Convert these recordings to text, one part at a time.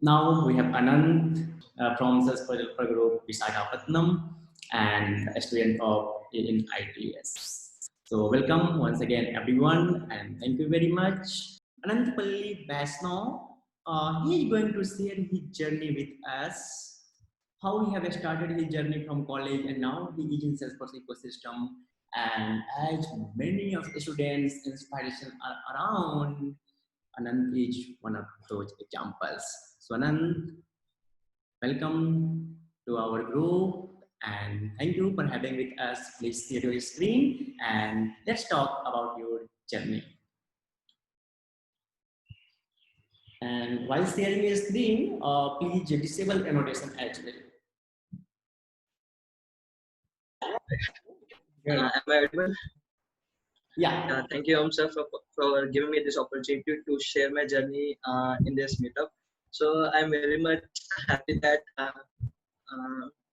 Now we have Anand from Sales Developer Group, Visakhapatnam, and a student of in ITS. So welcome once again, everyone, and thank you very much. Anantapalli Basno, he is going to share his journey with us, how he have started his journey from college and now he is in Salesforce ecosystem. And as many of the students, inspiration are around, Anand is one of those examples. So Anand, welcome to our group and thank you for having with us. Please share your screen and let's talk about your journey. And while sharing your screen, please disable annotation as well. Am I audible? Yeah. Thank you, sir, for giving me this opportunity to share my journey in this meetup. So I'm very much happy that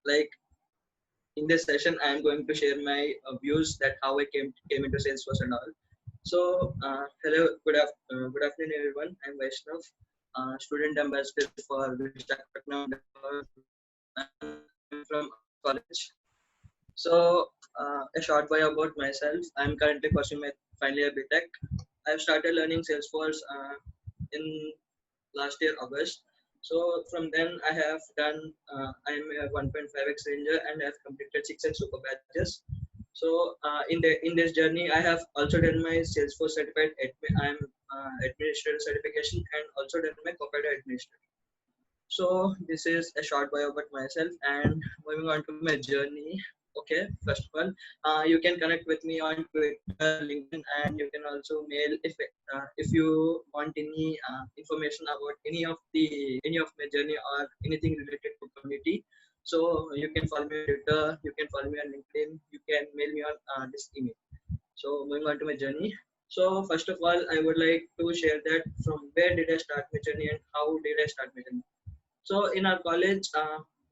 like in this session I am going to share my views that how I came into Salesforce and all. So hello, good afternoon, everyone. I'm Vaishnav, student ambassador for Visakhapatnam. I'm from college. So, a short bio about myself. I'm currently pursuing my final year BTech. I've started learning Salesforce in last year August. So from then I have done. I'm a 1.5x ranger and I have completed 6x super badges. So in this journey, I have also done my Salesforce certified. I'm administrator certification and also done my corporate administrator. So this is a short bio about myself and moving on to my journey. Okay, first of all, you can connect with me on Twitter, LinkedIn, and you can also mail if you want any information about any of my journey or anything related to community. So you can follow me on Twitter, you can follow me on LinkedIn, you can mail me on this email. So moving on to my journey. So first of all, I would like to share that from where did I start my journey and how did I start my journey. So in our college,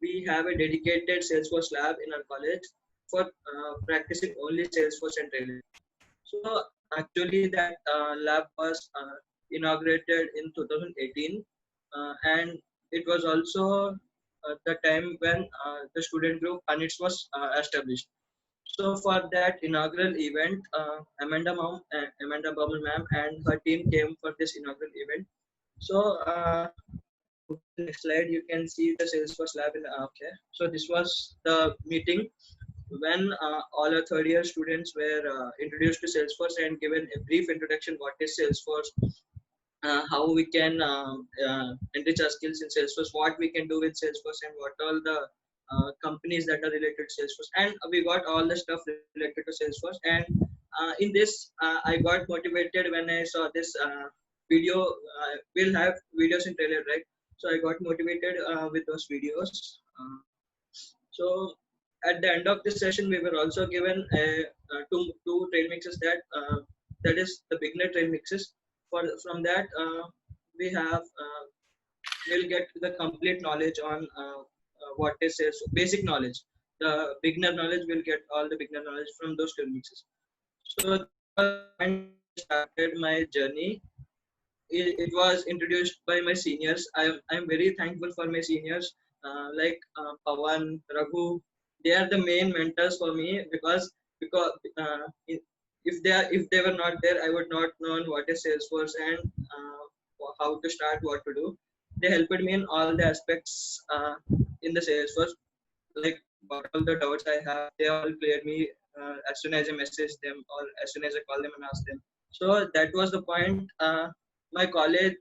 we have a dedicated Salesforce lab in our college for practicing only Salesforce and Trailhead. So actually, that lab was inaugurated in 2018, and it was also the time when the student group UNITS was established. So for that inaugural event, Amanda Bauman ma'am and her team came for this inaugural event. So moving to the next slide, you can see the Salesforce lab in okay. So this was the meeting when all our third year students were introduced to Salesforce and given a brief introduction what is Salesforce, how we can enrich our skills in Salesforce, what we can do with Salesforce, and what all the companies that are related to Salesforce. And we got all the stuff related to Salesforce. And in this, I got motivated when I saw this video. We'll have videos in trailer, right? So I got motivated with those videos. So at the end of this session, we were also given two trail mixes that is the beginner trail mixes. From that, we have we'll get the complete knowledge on what is sales, basic knowledge. The beginner knowledge will get all the beginner knowledge from those trail mixes. So I started my journey. It was introduced by my seniors. I'm very thankful for my seniors Pawan, Raghu. They are the main mentors for me because if they were not there, I would not know what is Salesforce and how to start, what to do. They helped me in all the aspects in the Salesforce. Like what all the doubts I have, they all cleared me as soon as I message them or as soon as I call them and ask them. So that was the point. My college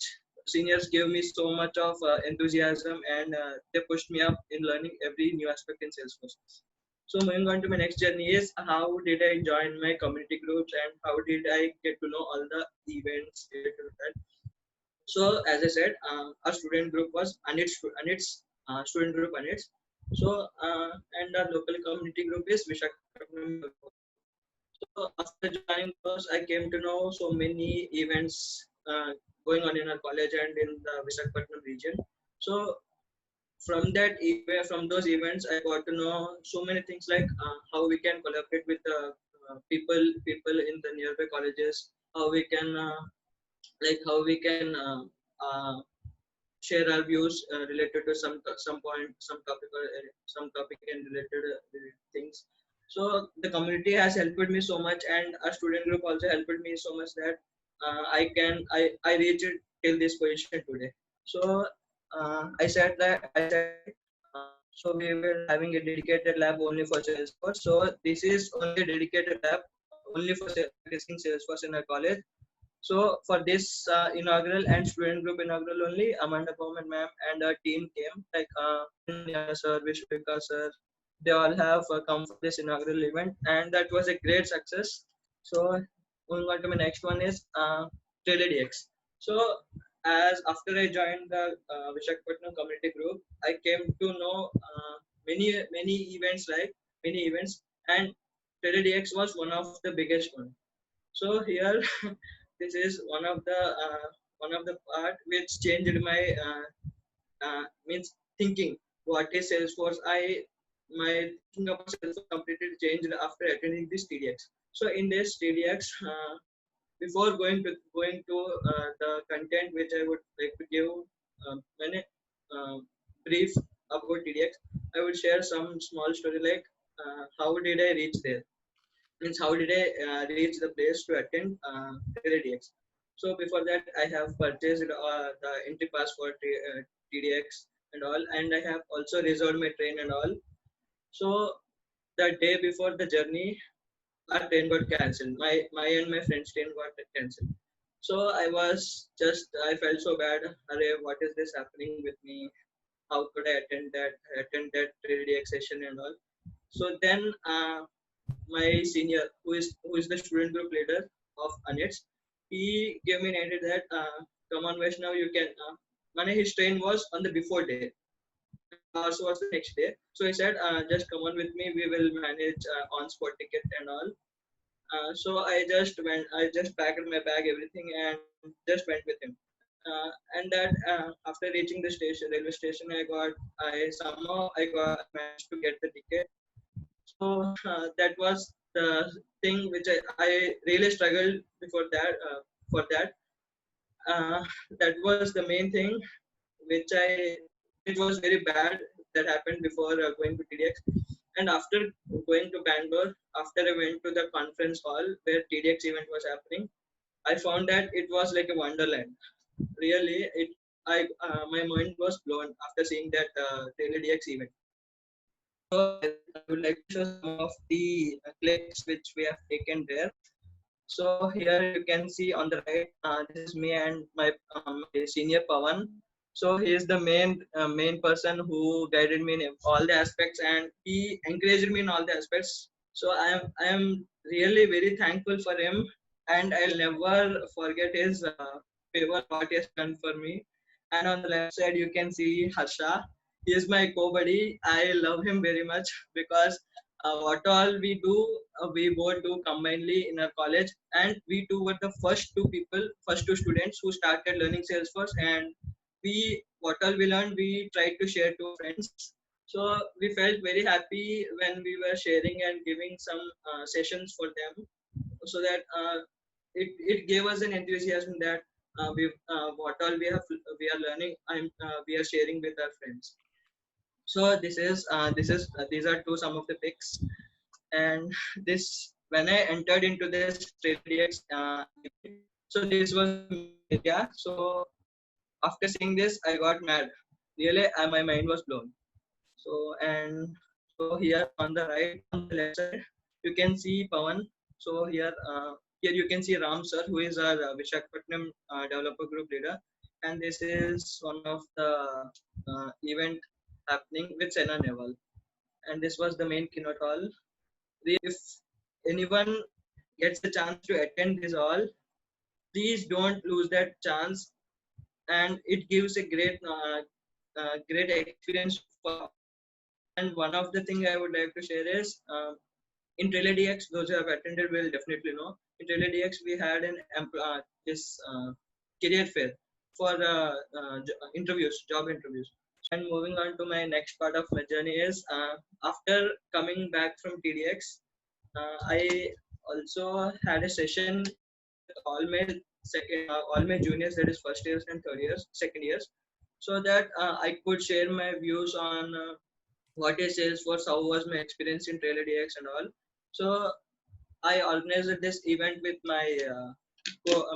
seniors gave me so much of enthusiasm and they pushed me up in learning every new aspect in Salesforce. So moving on to my next journey is how did I join my community groups and how did I get to know all the events related to that. So as I said, our student group was UNITS student group UNITS. So and our local community group is Vishakhapatnam. So after joining those, I came to know so many events going on in our college and in the Visakhapatnam region. So from those events, I got to know so many things like how we can collaborate with the people in the nearby colleges, how we can how we can share our views related to some point, some topic, or some topic and related things. So the community has helped me so much, and our student group also helped me so much that I reached it till this position today. So so we were having a dedicated lab only for Salesforce. So this is only a dedicated lab only for practicing Salesforce in our college. So for this inaugural and student group inaugural only, Amanda Bowman ma'am and her team came, like Nanya sir, Vishwika sir, they all have come for this inaugural event, and that was a great success. So moving on to my next one is TradeDX. So as after I joined the Vishakhapatnam community group, I came to know many events, many events, and TradeDX was one of the biggest one. So here, this is one of the part which changed my means thinking. What is Salesforce? My thinking about Salesforce completely changed after attending this TDX. So in this TDX, before going to the content which I would like to give many brief about TDX, I would share some small story like how did I reach there, means how did I reach the place to attend TDX. So before that, I have purchased the entry pass for TDX and all, and I have also reserved my train and all. So the day before the journey, our train got cancelled. My and my friend's train got cancelled. So I felt so bad. Array, what is this happening with me? How could I attend that TDX session and all? So then my senior, who is the student group leader of ANETS, he gave me an idea that come on Vaishnav, you can. His train was on the before day, so was the next day. So he said, just come on with me. We will manage on spot ticket and all. So I just packed my bag, everything, and just went with him. And that after reaching the railway station, I got managed to get the ticket. So that was the thing which I really struggled before that. For that, uh, that was the main thing which it was very bad that happened before going to TDX. And after going to Bangalore, after I went to the conference hall where TDX event was happening, I found that it was like a wonderland. Really, my mind was blown after seeing that TDX event. So I would like to show some of the clips which we have taken there. So here you can see on the right, this is me and my senior Pawan. So he is the main person who guided me in all the aspects, and he encouraged me in all the aspects. So I am really very thankful for him, and I'll never forget his favor what he has done for me. And on the left side you can see Harsha. He is my co-buddy. I love him very much because what all we do, we both do combinedly in our college, and we two were the first two students who started learning Salesforce, and what all we learned, we tried to share to friends. So we felt very happy when we were sharing and giving some sessions for them, so that it gave us an enthusiasm that what all we are learning, we are sharing with our friends. So these are some of the picks, and this when I entered into this TradeX, so this was yeah. So after seeing this, I got mad. Really, my mind was blown. So and so here on the right, on the left side, you can see Pawan. So here you can see Ram sir, who is our Vishakhapatnam developer group leader, and this is one of the event happening with Sena Neval, and this was the main keynote hall. If anyone gets the chance to attend this all, please don't lose that chance, and it gives a great experience for. And one of the thing I would like to share is in TradeDX, those who have attended will definitely know. In TradeDX, we had this career fair for job interviews. And moving on to my next part of my journey is after coming back from TDX, I also had a session with all my juniors, that is first years and second years. so that I could share my views on what is Salesforce, how was my experience in TrailerDX and all. So I organized this event with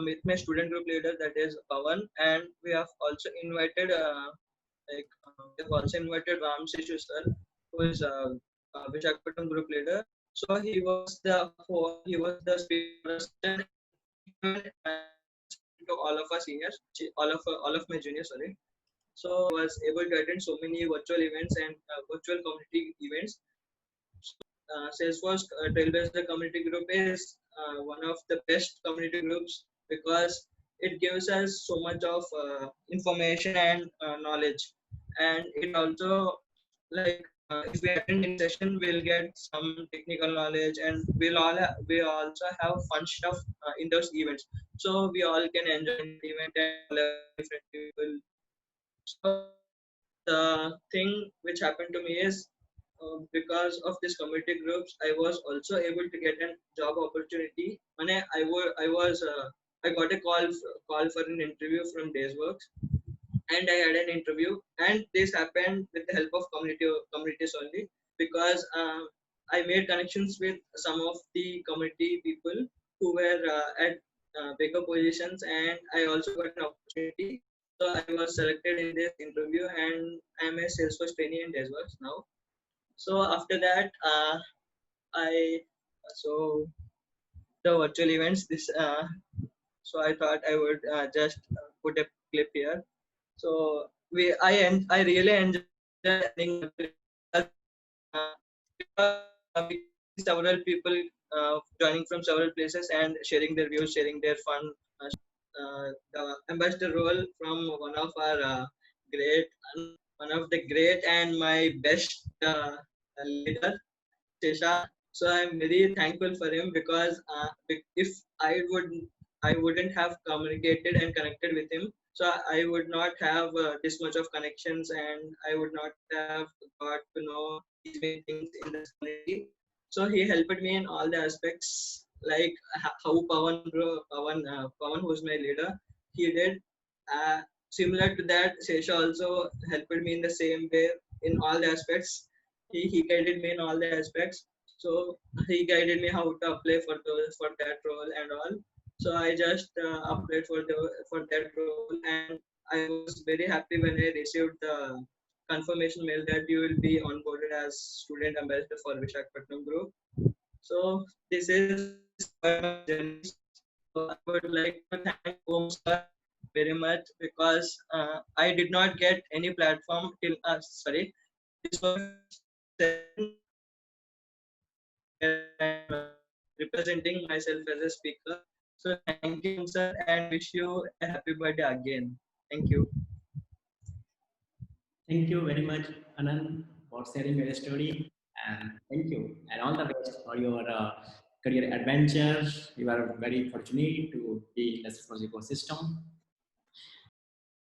with my student group leader, that is Pawan, and we have also invited we have also invited Ram Sishu sir, who is Visakhapatnam group leader. So he was the speaker and to all of our seniors, all of my juniors, sorry. So I was able to attend so many virtual events and virtual community events. Salesforce Trailblazer community group is one of the best community groups because it gives us so much of information and knowledge, and it also like if we attend in session, we'll get some technical knowledge, and we also have fun stuff in those events. So we all can enjoy the event and all have different people. So the thing which happened to me is because of these community groups, I was also able to get a job opportunity. When I got a call for an interview from Daysworks, and I had an interview, and this happened with the help of communities only because I made connections with some of the community people who were at bigger positions, and I also got an opportunity. So I was selected in this interview, and I'm a Salesforce trainee in Daysworks now. So after that, I so the virtual events. So I thought I would just put a clip here. So I really enjoy attending we several people joining from several places and sharing their views, sharing their fun. The ambassador role from great, one of the great and my best leader, Shesha. So I'm very thankful for him because if I would I wouldn't have communicated and connected with him, so I would not have this much of connections, and I would not have got to know these many things in this community. So he helped me in all the aspects, like how Pawan, who's my leader, he did. Similar to that, Shesha also helped me in the same way in all the aspects. He guided me in all the aspects. So he guided me how to apply for that role and all. So I just applied for that role, and I was very happy when I received the confirmation mail that you will be onboarded as student ambassador for Visakhapatnam Group. So this is my journey. So I would like to thank Om sir very much because I did not get any platform till sorry, this was representing myself as a speaker. So thank you, sir, and wish you a happy birthday again. Thank you. Thank you very much, Anand, for sharing your story. And thank you. And all the best for your career adventure. You are very fortunate to be in the Salesforce ecosystem.